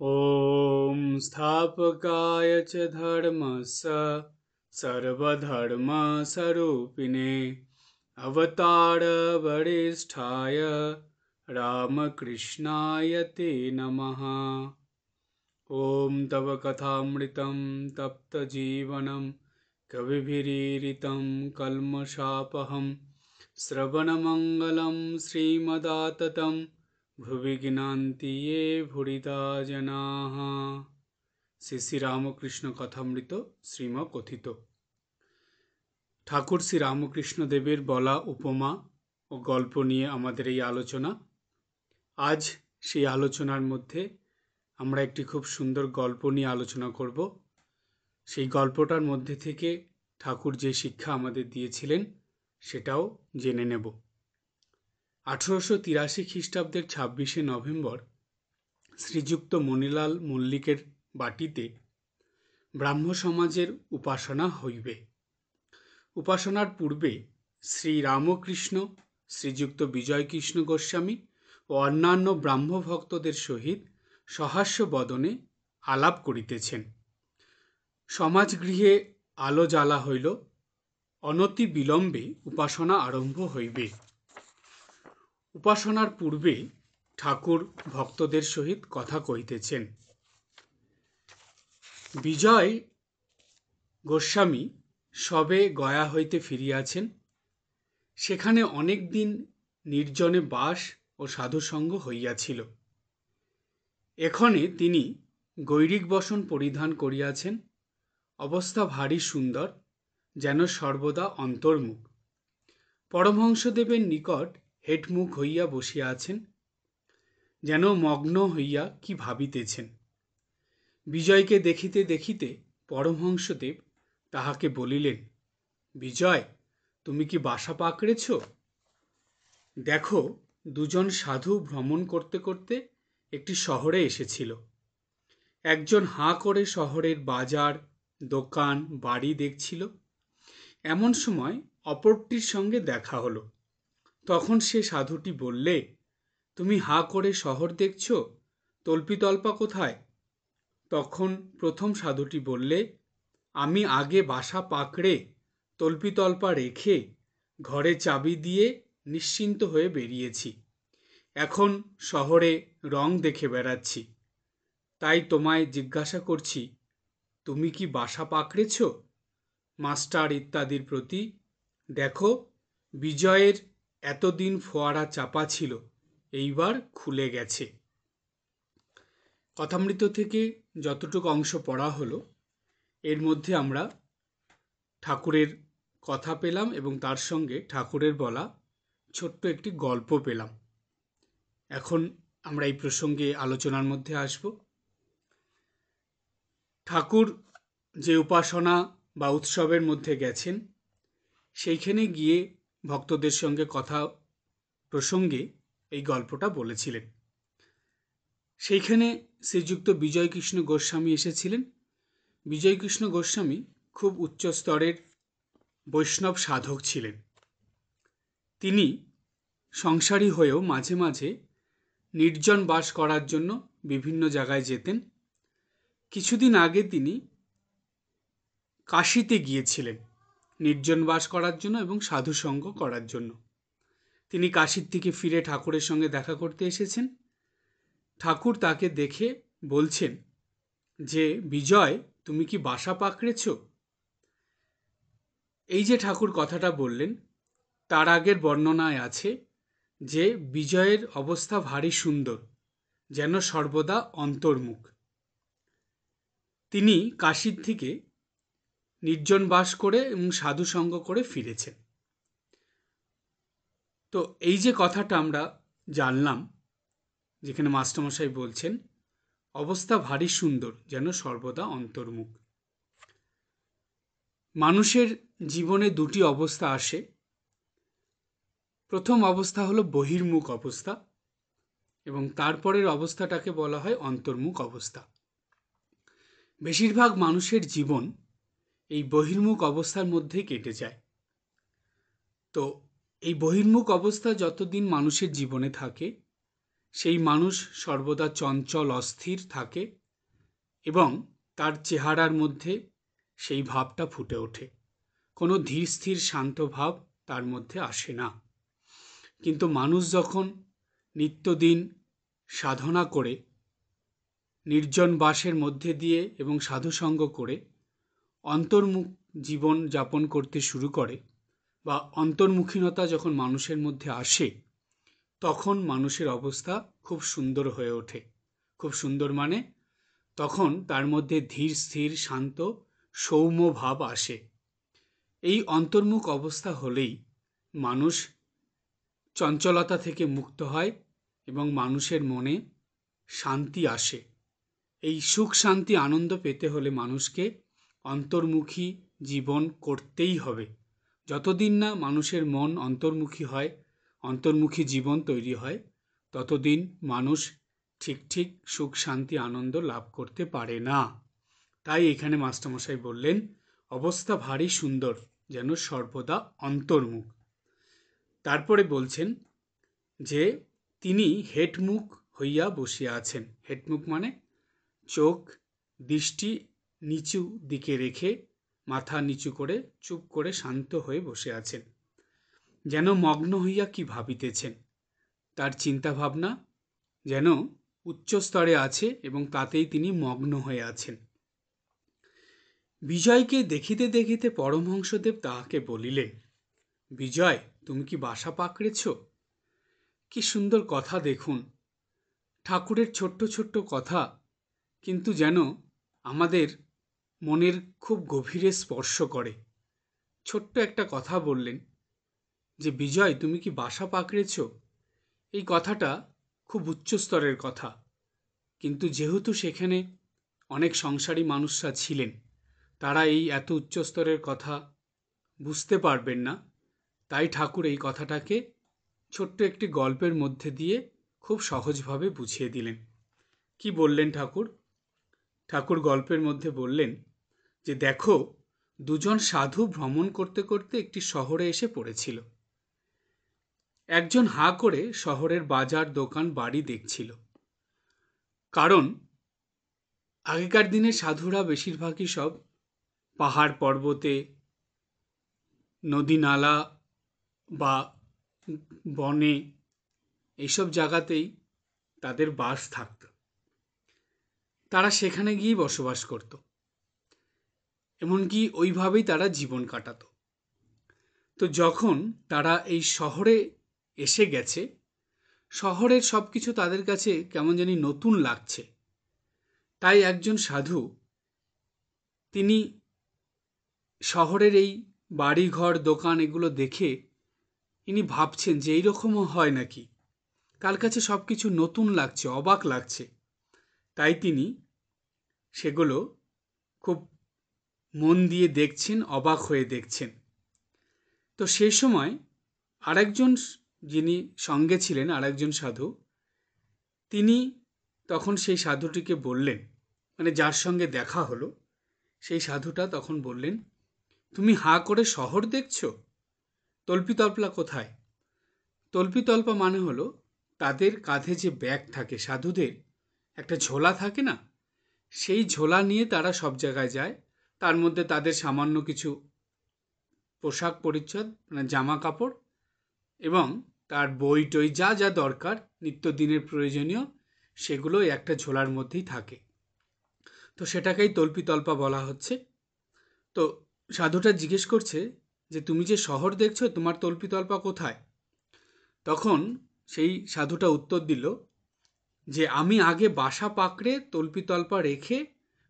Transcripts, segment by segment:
ॐ स्थापकाय च धर्मस्य सर्वधर्मस्वरूपिणे अवतारवरिष्ठाय रामकृष्णाय ते नमः। ॐ तव कथामृतं तप्तजीवनं कविभिरीरितं कल्मषापहं श्रवणमङ्गलं श्रीमदाततं ভুবি গিনান্তি য়ে ভুরিদা জনাঃ। শ্রী শ্রী রামকৃষ্ণ কথামৃত শ্রীম কথিত। ঠাকুর শ্রী রামকৃষ্ণ দেবের বলা উপমা ও গল্প নিয়ে আমাদের এই আলোচনা। আজ সেই আলোচনার মধ্যে আমরা একটি খুব সুন্দর গল্প নিয়ে আলোচনা করব। সেই গল্পটার মধ্যে থেকে ঠাকুর যে শিক্ষা আমাদের দিয়েছিলেন সেটাও জেনে নেব। 1883 খ্রিস্টাব্দের 26শে নভেম্বর শ্রীযুক্ত মণিলাল মল্লিকের বাটিতে ব্রাহ্ম সমাজের উপাসনা হইবে। উপাসনার পূর্বে শ্রী রামকৃষ্ণ, শ্রীযুক্ত বিজয়কৃষ্ণ গোস্বামী ও অন্যান্য ব্রাহ্ম ভক্তদের সহিত সহাস্য বদনে আলাপ করিতেছেন। সমাজগৃহে আলো জ্বালা হইল। অনতি বিলম্বে উপাসনা আরম্ভ হইবে। উপাসনার পূর্বে ঠাকুর ভক্তদের সহিত কথা কহিতেছেন। বিজয় গোস্বামী সবে গয়া হইতে ফিরিয়াছেন। সেখানে অনেক দিন নির্জনে বাস ও সাধুসঙ্গ হইয়াছিল। এক্ষণে তিনি গৈরিক বসন পরিধান করিয়াছেন। অবস্থা ভারী সুন্দর, যেন সর্বদা অন্তর্মুখ। পরমহংসদেবের নিকট হেটমুখ হইয়া বসিয়া আছেন, যেন মগ্ন হইয়া কি ভাবিতেছেন। বিজয়কে দেখিতে দেখিতে পরমহংসদেব তাহাকে বলিলেন, বিজয়, তুমি কি বাসা পাকড়েছ? দেখো, দুজন সাধু ভ্রমণ করতে করতে একটি শহরে এসেছিল। একজন হাঁ করে শহরের বাজার, দোকান, বাড়ি দেখছিল। এমন সময় অপরটির সঙ্গে দেখা হলো। তখন সে সাধুটি বললে, তুমি হাঁ করে শহর দেখছ, তল্পিতল্পা কোথায়? তখন প্রথম সাধুটি বললে, আমি আগে বাসা পাকড়ে তল্পিতল্পা রেখে ঘরে চাবি দিয়ে নিশ্চিন্ত হয়ে বেরিয়েছি। এখন শহরে রং দেখে বেড়াচ্ছি। তাই তোমায় জিজ্ঞাসা করছি, তুমি কি বাসা পাকড়েছ? মাস্টার ইত্যাদির প্রতি দেখো, বিজয়ের এতদিন ফোয়ারা চাপা ছিল, এইবার খুলে গেছে। কথামৃত থেকে যতটুকু অংশ পড়া হলো, এর মধ্যে আমরা ঠাকুরের কথা পেলাম এবং তার সঙ্গে ঠাকুরের বলা ছোট্ট একটি গল্প পেলাম। এখন আমরা এই প্রসঙ্গে আলোচনার মধ্যে আসব। ঠাকুর যে উপাসনা বা উৎসবের মধ্যে গেছেন, সেইখানে গিয়ে ভক্তদের সঙ্গে কথা প্রসঙ্গে এই গল্পটা বলেছিলেন। সেইখানে শ্রীযুক্ত বিজয়কৃষ্ণ গোস্বামী এসেছিলেন। বিজয়কৃষ্ণ গোস্বামী খুব উচ্চ স্তরের বৈষ্ণব সাধক ছিলেন। তিনি সংসারী হয়েও মাঝে মাঝে নির্জন বাস করার জন্য বিভিন্ন জায়গায় যেতেন। কিছুদিন আগে তিনি কাশীতে গিয়েছিলেন নির্জন বাস করার জন্য এবং সাধুসঙ্গ করার জন্য। তিনি কাশীর থেকে ফিরে ঠাকুরের সঙ্গে দেখা করতে এসেছেন। ঠাকুর তাকে দেখে বলছেন যে, বিজয়, তুমি কি বাসা পাকড়েছ? এই যে ঠাকুর কথাটা বললেন, তার আগের বর্ণনায় আছে যে বিজয়ের অবস্থা ভারী সুন্দর, যেন সর্বদা অন্তর্মুখ। তিনি কাশীর থেকে নির্জন বাস করে এবং সাধুসঙ্গ করে ফিরেছেন। তো এই যে কথাটা আমরা জানলাম, যেখানে মাস্টারমশাই বলছেন অবস্থা ভারী সুন্দর, যেন সর্বদা অন্তর্মুখ। মানুষের জীবনে দুটি অবস্থা আসে। প্রথম অবস্থা হলো বহির্মুখ অবস্থা এবং তারপরের অবস্থাটাকে বলা হয় অন্তর্মুখ অবস্থা। বেশিরভাগ মানুষের জীবন এই বহির্মুখ অবস্থার মধ্যেই কেটে যায়। তো এই বহির্মুখ অবস্থা যতদিন মানুষের জীবনে থাকে, সেই মানুষ সর্বদা চঞ্চল অস্থির থাকে এবং তার চেহারার মধ্যে সেই ভাবটা ফুটে ওঠে। কোনো ধীর স্থির শান্ত ভাব তার মধ্যে আসে না। কিন্তু মানুষ যখন নিত্যদিন সাধনা করে, নির্জন বাসের মধ্যে দিয়ে এবং সাধুসঙ্গ করে অন্তর্মুখ জীবন যাপন করতে শুরু করে বা অন্তর্মুখীনতা যখন মানুষের মধ্যে আসে, তখন মানুষের অবস্থা খুব সুন্দর হয়ে ওঠে। খুব সুন্দর মানে তখন তার মধ্যে ধীর স্থির শান্ত সৌম্য ভাব আসে। এই অন্তর্মুখ অবস্থা হলেই মানুষ চঞ্চলতা থেকে মুক্ত হয় এবং মানুষের মনে শান্তি আসে। এই সুখ শান্তি আনন্দ পেতে হলে মানুষকে অন্তর্মুখী জীবন করতেই হবে। যতদিন না মানুষের মন অন্তর্মুখী হয়, অন্তর্মুখী জীবন তৈরি হয়, ততদিন মানুষ ঠিক সুখ শান্তি আনন্দ লাভ করতে পারে না। তাই এখানে মাস্টারমশাই বললেন, অবস্থা ভারী সুন্দর, যেন সর্বদা অন্তর্মুখ। তারপরে বলছেন যে তিনি হেটমুখ হইয়া বসিয়া আছেন। হেটমুখ মানে চোখ দৃষ্টি নিচু দিকে রেখে মাথা নিচু করে চুপ করে শান্ত হয়ে বসে আছেন, যেন মগ্ন হইয়া কি ভাবিতেছেন। তার চিন্তা ভাবনা যেন উচ্চ স্তরে আছে এবং তাতেই তিনি মগ্ন হয়ে আছেন। বিজয়কে দেখিতে দেখিতে পরমহংসদেব তাহাকে বলিলেন, বিজয়, তুমি কি বাসা পাকড়েছ? কি সুন্দর কথা দেখুন। ঠাকুরের ছোট্ট ছোট্ট কথা, কিন্তু যেন আমাদের মনের খুব গভীরে স্পর্শ করে। ছোট্ট একটা কথা বললেন যে, বিজয়, তুমি কি বাসা পাকড়েছ? এই কথাটা খুব উচ্চ স্তরের কথা, কিন্তু যেহেতু সেখানে অনেক সংসারী মানুষরা ছিলেন, তারা এই এত উচ্চ স্তরের কথা বুঝতে পারবেন না। তাই ঠাকুর এই কথাটাকে ছোট্ট একটি গল্পের মধ্যে দিয়ে খুব সহজভাবে বুঝিয়ে দিলেন। কি বললেন ঠাকুর? ঠাকুর গল্পের মধ্যে বললেন যে, দেখো, দুজন সাধু ভ্রমণ করতে করতে একটি শহরে এসে পড়েছিল। একজন হাঁ করে শহরের বাজার দোকান বাড়ি দেখছিল, কারণ আগেকার দিনে সাধুরা বেশিরভাগই সব পাহাড় পর্বতে, নদী নালা বা বনে, এইসব জায়গাতেই তাদের বাস থাকত। তারা সেখানে গিয়েই বসবাস করত, এমনকি ওইভাবেই তারা জীবন কাটাতো। তো যখন তারা এই শহরে এসে গেছে, শহরের সব কিছু তাদের কাছে কেমন জানি নতুন লাগছে। তাই একজন সাধু, তিনি শহরের এই বাড়িঘর দোকান এগুলো দেখে ইনি ভাবছেন যে এইরকমও হয় নাকি। তার কাছে সব কিছু নতুন লাগছে, অবাক লাগছে। তাই তিনি সেগুলো খুব মন দিয়ে দেখছেন, অবাক হয়ে দেখছেন। তো সেই সময় আরেকজন যিনি সঙ্গে ছিলেন, আরেকজন সাধু, তিনি তখন সেই সাধুটিকে বললেন, মানে যার সঙ্গে দেখা হলো সেই সাধুটা তখন বললেন, তুমি হাঁ করে শহর দেখছো? তল্পিতল্পা কোথায়? তল্পিতল্পা মানে হলো তাদের কাঁধে যে ব্যাগ থাকে, সাধুদের একটা ঝোলা থাকে না, সেই ঝোলা নিয়ে তারা সব জায়গায় যায়। তার মধ্যে তাদের সামান্য কিছু পোশাক পরিচ্ছদ, মানে জামা কাপড়, এবং তার বই টই যা যা দরকার নিত্যদিনের প্রয়োজনীয়, সেগুলো একটা ঝোলার মধ্যেই থাকে। তো সেটাকেই তল্পিতল্পা বলা হচ্ছে। তো সাধুটা জিজ্ঞেস করছে যে, তুমি যে শহর দেখছো, তোমার তল্পিতল্পা কোথায়? তখন সেই সাধুটা উত্তর দিল যে, আমি আগে বাসা পাকড়ে তল্পিতল্পা রেখে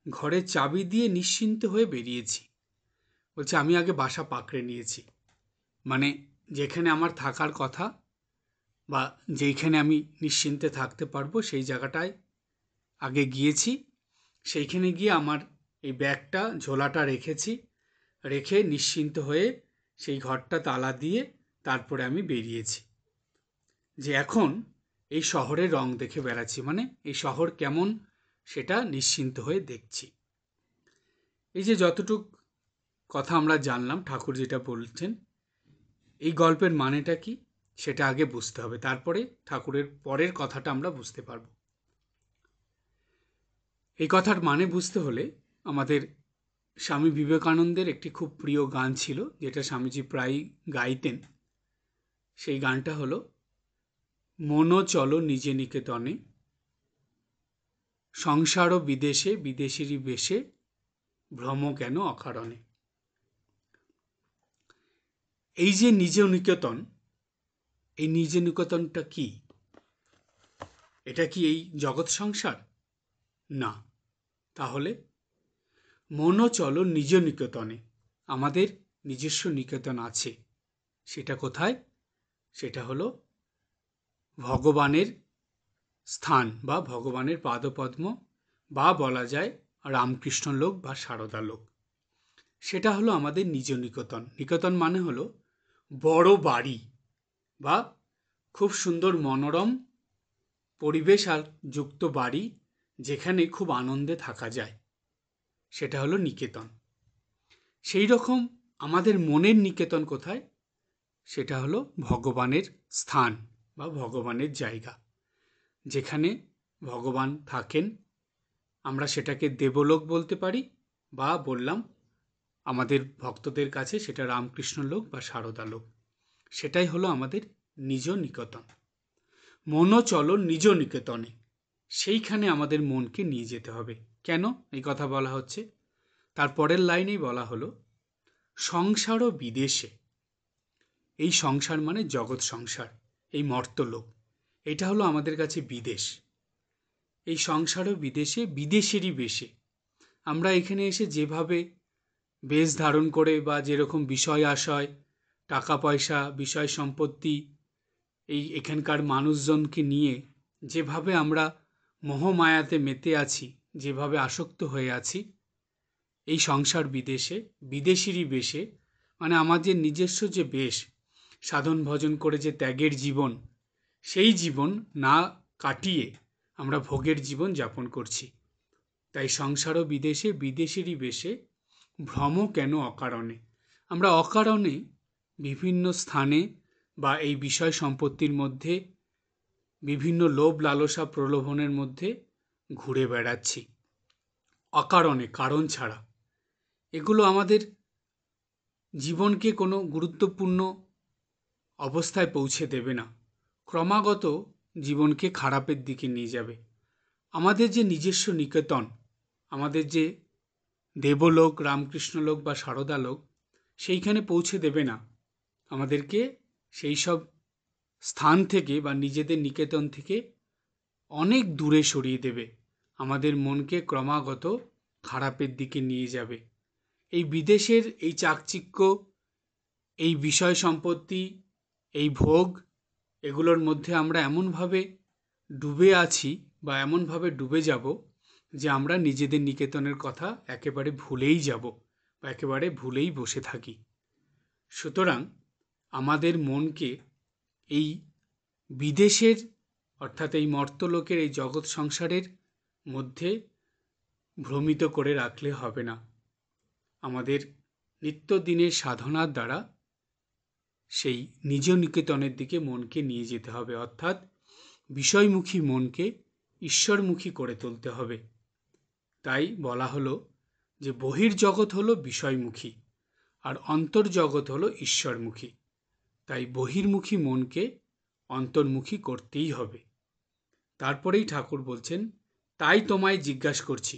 ঘরে চাবি দিয়ে নিশ্চিন্ত হয়ে বেরিয়েছি। বলছে, আমি আগে বাসা পাকড়ে নিয়েছি, মানে যেখানে আমার থাকার কথা বা যেইখানে আমি নিশ্চিন্তে থাকতে পারবো সেই জায়গাটায় আগে গিয়েছি। সেইখানে গিয়ে আমার এই ব্যাগটা, ঝোলাটা রেখেছি, রেখে নিশ্চিন্ত হয়ে সেই ঘরটা তালা দিয়ে তারপরে আমি বেরিয়েছি। যে এখন এই শহরের রং দেখে বেড়াচ্ছি, মানে এই শহর কেমন সেটা নিশ্চিন্ত হয়ে দেখছি। এই যে যতটুক কথা আমরা জানলাম, ঠাকুর যেটা বলছেন, এই গল্পের মানেটা কি? সেটা আগে বুঝতে হবে, তারপরে ঠাকুরের পরের কথাটা আমরা বুঝতে পারব। এই কথার মানে বুঝতে হলে আমাদের স্বামী বিবেকানন্দের একটি খুব প্রিয় গান ছিল, যেটা স্বামীজি প্রায়ই গাইতেন। সেই গানটা হলো, মনো চলো নিজে নিকেতনে, সংসার ও বিদেশে বিদেশিরই বেশে, ভ্রম কেন অকারণে। এই যে নিজ নিকেতন, এই নিজ নিকেতনটা কি? এটা কি এই জগৎ সংসার? না। তাহলে মনো চলো নিজ নিকেতনে, আমাদের নিজস্ব নিকেতন আছে। সেটা কোথায়? সেটা হলো ভগবানের স্থান বা ভগবানের পাদপদ্ম, বা বলা যায় রামকৃষ্ণ লোক বা সারদা লোক। সেটা হলো আমাদের নিজ নিকেতন। নিকেতন মানে হলো বড় বাড়ি বা খুব সুন্দর মনোরম পরিবেশ আর যুক্ত বাড়ি, যেখানে খুব আনন্দে থাকা যায়, সেটা হলো নিকেতন। সেই রকম আমাদের মনের নিকেতন কোথায়? সেটা হলো ভগবানের স্থান বা ভগবানের জায়গা, যেখানে ভগবান থাকেন। আমরা সেটাকে দেবলোক বলতে পারি, বা বললাম আমাদের ভক্তদের কাছে সেটা রামকৃষ্ণ লোক বা সারদা লোক। সেটাই হলো আমাদের নিজ নিকেতন। মনও চলো নিজ নিকেতনে, সেইখানে আমাদের মনকে নিয়ে যেতে হবে। কেন এই কথা বলা হচ্ছে? তার পরের লাইনেই বলা হলো, সংসার ও বিদেশে। এই সংসার মানে জগৎ সংসার, এই মর্তলোক, এটা হলো আমাদের কাছে বিদেশ। এই সংসার ও বিদেশে বিদেশেরই বেশে। আমরা এখানে এসে যেভাবে বেশ ধারণ করে বা যেরকম বিষয় আশয়, টাকা পয়সা, বিষয় সম্পত্তি, এই এখানকার মানুষজনকে নিয়ে যেভাবে আমরা মোহমায়াতে মেতে আছি, যেভাবে আসক্ত হয়ে আছি, এই সংসার বিদেশে বিদেশিরই বেশে, মানে আমাদের নিজস্ব যে বেশ, সাধন ভজন করে যে ত্যাগের জীবন, সেই জীবন না কাটিয়ে আমরা ভোগের জীবন যাপন করছি। তাই সংসার ও বিদেশে বিদেশিরই বেশে, ভ্রম কেন অকারণে। আমরা অকারণে বিভিন্ন স্থানে বা এই বিষয় সম্পত্তির মধ্যে, বিভিন্ন লোভ লালসা প্রলোভনের মধ্যে ঘুরে বেড়াচ্ছি অকারণে, কারণ ছাড়া। এগুলো আমাদের জীবনকে কোনো গুরুত্বপূর্ণ অবস্থায় পৌঁছে দেবে না, ক্রমাগত জীবনকে খারাপের দিকে নিয়ে যাবে। আমাদের যে নিজস্ব নিকেতন, আমাদের যে দেবলোক, রামকৃষ্ণলোক বা সারদা লোক, সেইখানে পৌঁছে দেবে না। আমাদেরকে সেই সব স্থান থেকে বা নিজেদের নিকেতন থেকে অনেক দূরে সরিয়ে দেবে, আমাদের মনকে ক্রমাগত খারাপের দিকে নিয়ে যাবে। এই বিদেশের এই চাকচিক্য, এই বিষয় সম্পত্তি, এই ভোগ, এগুলোর মধ্যে আমরা এমনভাবে ডুবে আছি বা এমনভাবে ডুবে যাব যে আমরা নিজেদের নিকেতনের কথা একেবারে ভুলেই যাব বা একেবারে ভুলেই বসে থাকি। সুতরাং আমাদের মনকে এই বিদেশের, অর্থাৎ এই মর্তলোকের এই জগৎ সংসারের মধ্যে ভ্রমিত করে রাখলে হবে না। আমাদের নিত্যদিনের সাধনার দ্বারা সেই নিজ নিকেতনের দিকে মনকে নিয়ে যেতে হবে, অর্থাৎ বিষয়মুখী মনকে ঈশ্বরমুখী করে তুলতে হবে। তাই বলা হলো যে বহির্জগৎ হলো বিষয়মুখী আর অন্তর্জগৎ হলো ঈশ্বরমুখী। তাই বহির্মুখী মনকে অন্তর্মুখী করতেই হবে। তারপরেই ঠাকুর বলছেন, তাই তোমায় জিজ্ঞাসা করছি,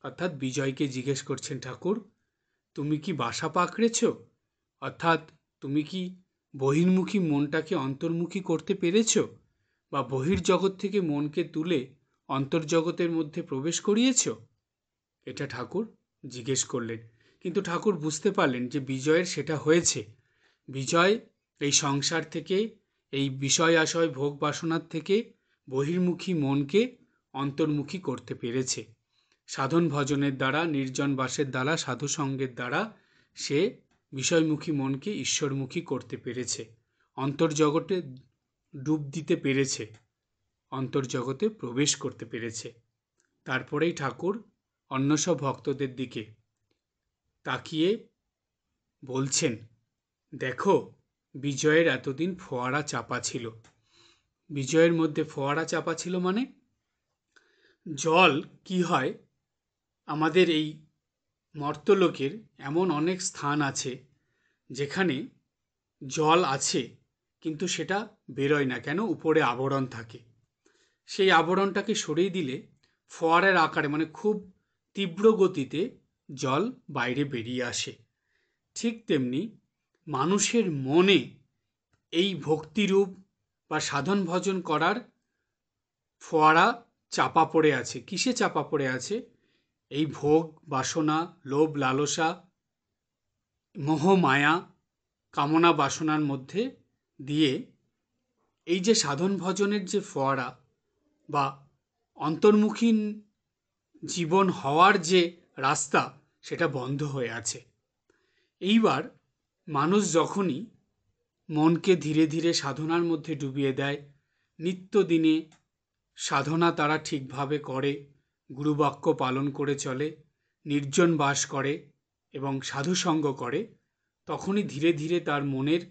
অর্থাৎ বিজয়কে জিজ্ঞেস করছেন ঠাকুর, তুমি কি বাসা পাকড়েছ? অর্থাৎ তুমি কি বহির্মুখী মনটাকে অন্তর্মুখী করতে পেরেছ, বা বহির্জগৎ থেকে মনকে তুলে অন্তর্জগতের মধ্যে প্রবেশ করিয়েছ? এটা ঠাকুর জিজ্ঞেস করলেন। কিন্তু ঠাকুর বুঝতে পারলেন যে বিজয়ের সেটা হয়েছে। বিজয় এই সংসার থেকে, এই বিষয় আশয় ভোগ বাসনার থেকে বহির্মুখী মনকে অন্তর্মুখী করতে পেরেছে। সাধন ভজনের দ্বারা, নির্জন বাসের দ্বারা, সাধুসঙ্গের দ্বারা সে বিষয়মুখী মনকে ঈশ্বরমুখী করতে পেরেছে, অন্তর্জগতে ডুব দিতে পেরেছে, অন্তর্জগতে প্রবেশ করতে পেরেছে। তারপরেই ঠাকুর অন্য সব ভক্তদের দিকে তাকিয়ে বলছেন, দেখো বিজয়ের এতদিন ফোয়ারা চাপা ছিল। বিজয়ের মধ্যে ফোয়ারা চাপা ছিল মানে জল কি হয়, আমাদের এই মর্ত্যলোকের এমন অনেক স্থান আছে যেখানে জল আছে কিন্তু সেটা বেরোয় না, কেন? উপরে আবরণ থাকে। সেই আবরণটাকে সরিয়ে দিলে ফোয়ারার আকারে মানে খুব তীব্র গতিতে জল বাইরে বেরিয়ে আসে। ঠিক তেমনি মানুষের মনে এই ভক্তিরূপ বা সাধন ভজন করার ফোয়ারা চাপা পড়ে আছে। কিসে চাপা পড়ে আছে? এই ভোগ বাসনা, লোভ লালসা, মোহ মায়া, কামনা বাসনার মধ্যে দিয়ে এই যে সাধন ভজনের যে ফোয়ারা বা অন্তর্মুখী জীবন হওয়ার যে রাস্তা, সেটা বন্ধ হয়ে আছে। এইবার মানুষ যখনই মনকে ধীরে ধীরে সাধনার মধ্যে ডুবিয়ে দেয়, নিত্যদিনে সাধনা তারা ঠিকভাবে করে, গুরুবাক্য পালন করে চলে, নির্জন বাস করে এবং সাধুসঙ্গ করে, তখনই ধীরে ধীরে তার মনের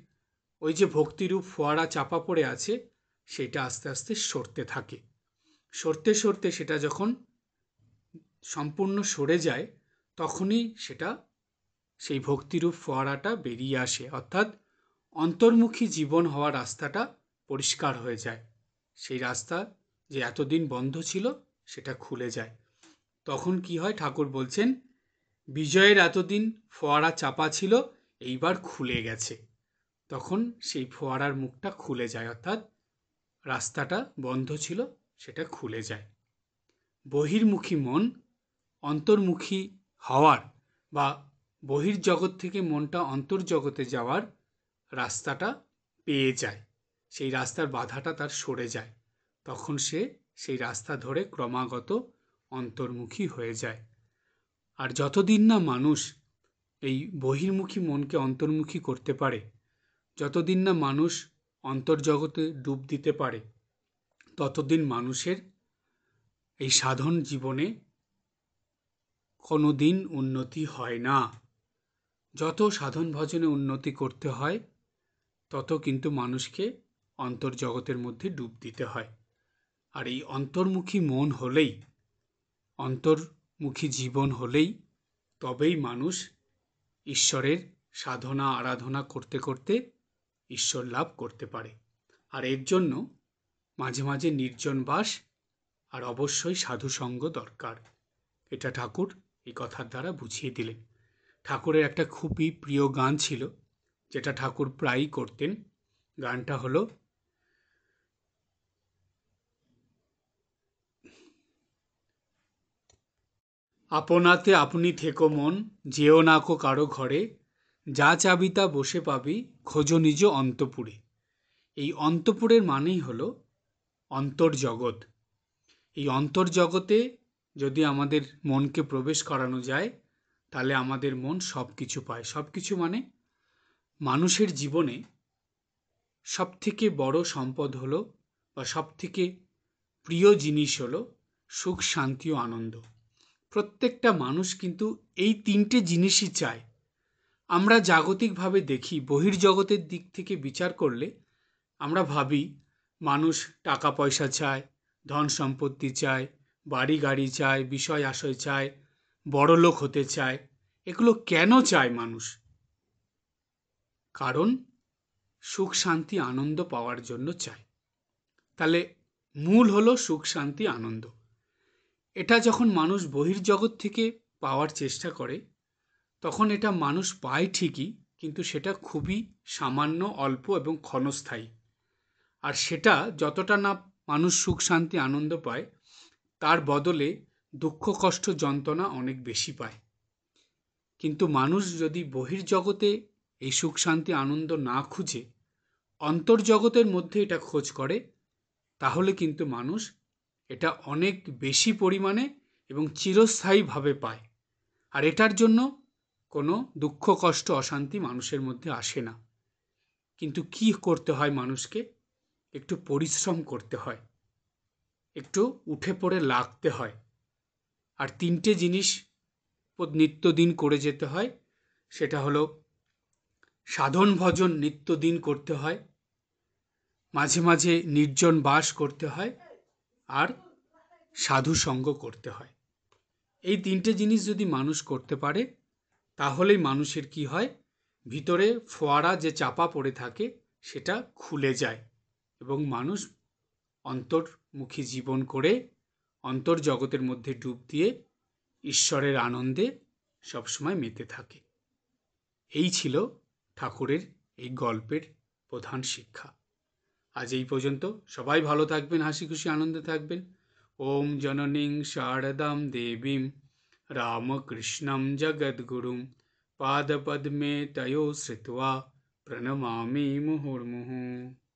ওই যে ভক্তিরূপ ফোয়ারা চাপা পড়ে আছে সেটা আস্তে আস্তে সরতে থাকে। সরতে সরতে সেটা যখন সম্পূর্ণ সরে যায় তখনই সেটা সেই ভক্তিরূপ ফোয়ারাটা বেরিয়ে আসে, অর্থাৎ অন্তর্মুখী জীবন হওয়ার রাস্তাটা পরিষ্কার হয়ে যায়। সেই রাস্তা যে এতদিন বন্ধ ছিল সেটা খুলে যায়। তখন কি হয়? ঠাকুর বলছেন বিজয়ের এতদিন ফোয়ারা চাপা ছিল, এইবার খুলে গেছে। তখন সেই ফোয়ারার মুখটা খুলে যায়, অর্থাৎ রাস্তাটা বন্ধ ছিল সেটা খুলে যায়। বহির্মুখী মন অন্তর্মুখী হওয়ার বা বহির্জগৎ থেকে মনটা অন্তর্জগতে যাওয়ার রাস্তাটা পেয়ে যায়, সেই রাস্তার বাধাটা তার সরে যায়, তখন সে সেই রাস্তা ধরে ক্রমাগত অন্তর্মুখী হয়ে যায়। আর যতদিন না মানুষ এই বহির্মুখী মনকে অন্তর্মুখী করতে পারে, যতদিন না মানুষ অন্তর্জগতে ডুব দিতে পারে, ততদিন মানুষের এই সাধন জীবনে কোনো দিন উন্নতি হয় না। যত সাধন ভজনে উন্নতি করতে হয় তত কিন্তু মানুষকে অন্তর্জগতের মধ্যে ডুব দিতে হয়। আর এই অন্তর্মুখী মন হলেই, অন্তর্মুখী জীবন হলেই তবেই মানুষ ঈশ্বরের সাধনা আরাধনা করতে করতে ঈশ্বর লাভ করতে পারে। আর এর জন্য মাঝে মাঝে নির্জন বাস আর অবশ্যই সাধুসঙ্গ দরকার। এটা ঠাকুর এই কথার দ্বারা বুঝিয়ে দিলেন। ঠাকুরের একটা খুবই প্রিয় গান ছিল যেটা ঠাকুর প্রায়ই করতেন। গানটা হলো আপনাতে আপনি থেকো মন, যেও না কো কারো ঘরে, যা চাবি তা বসে পাবি, খোঁজো নিজ অন্তপুরে। এই অন্তপুরের মানেই হলো অন্তর্জগৎ। এই অন্তর্জগতে যদি আমাদের মনকে প্রবেশ করানো যায় তাহলে আমাদের মন সব কিছু পায়। সব কিছু মানে মানুষের জীবনে সবথেকে বড় সম্পদ হলো বা সবথেকে প্রিয় জিনিস হলো সুখ, শান্তি ও আনন্দ। প্রত্যেকটা মানুষ কিন্তু এই তিনটে জিনিসই চায়। আমরা জাগতিকভাবে দেখি, বহির্জগতের দিক থেকে বিচার করলে আমরা ভাবি মানুষ টাকা পয়সা চায়, ধন সম্পত্তি চায়, বাড়ি গাড়ি চায়, বিষয় আশয় চায়, বড়লোক হতে চায়। এগুলো কেন চায় মানুষ? কারণ সুখ শান্তি আনন্দ পাওয়ার জন্য চায়। তাহলে মূল হলো সুখ শান্তি আনন্দ। এটা যখন মানুষ বহির্জগৎ থেকে পাওয়ার চেষ্টা করে তখন এটা মানুষ পায় ঠিকই, কিন্তু সেটা খুবই সামান্য, অল্প এবং ক্ষণস্থায়ী। আর সেটা যতটা না মানুষ সুখ শান্তি আনন্দ পায়, তার বদলে দুঃখ কষ্ট যন্ত্রণা অনেক বেশি পায়। কিন্তু মানুষ যদি বহির্জগতে এই সুখ শান্তি আনন্দ না খুঁজে অন্তর্জগতের মধ্যে এটা খোঁজ করে, তাহলে কিন্তু মানুষ এটা অনেক বেশি পরিমাণে এবং চিরস্থায়ীভাবে পায়। আর এটার জন্য কোনো দুঃখ কষ্ট অশান্তি মানুষের মধ্যে আসে না। কিন্তু কি করতে হয় মানুষকে? একটু পরিশ্রম করতে হয়, একটু উঠে পড়ে লাগতে হয়। আর তিনটে জিনিস নিত্যদিন করে যেতে হয়। সেটা হলো সাধন ভজন নিত্যদিন করতে হয়, মাঝে মাঝে নির্জন বাস করতে হয়, আর সাধু সঙ্গ করতে হয়। এই তিনটে জিনিস যদি মানুষ করতে পারে, তাহলেই মানুষের কি হয়, ভিতরে ফোয়ারা যে চাপা পড়ে থাকে সেটা খুলে যায় এবং মানুষ অন্তর্মুখী জীবন করে অন্তর্জগতের মধ্যে ডুব দিয়ে ঈশ্বরের আনন্দে সবসময় মেতে থাকে। এই ছিল ঠাকুরের এই গল্পের প্রধান শিক্ষা। আজ এই পর্যন্ত। সবাই ভালো থাকবেন, হাসি খুশি আনন্দে থাকবেন। ওম জননীং শারদাম দেবীম রামকৃষ্ণম জগদ্গুরুম পাদপদ্মে তয়ো শ্রিত্বা প্রণমামি মুহুর্মুহুঃ।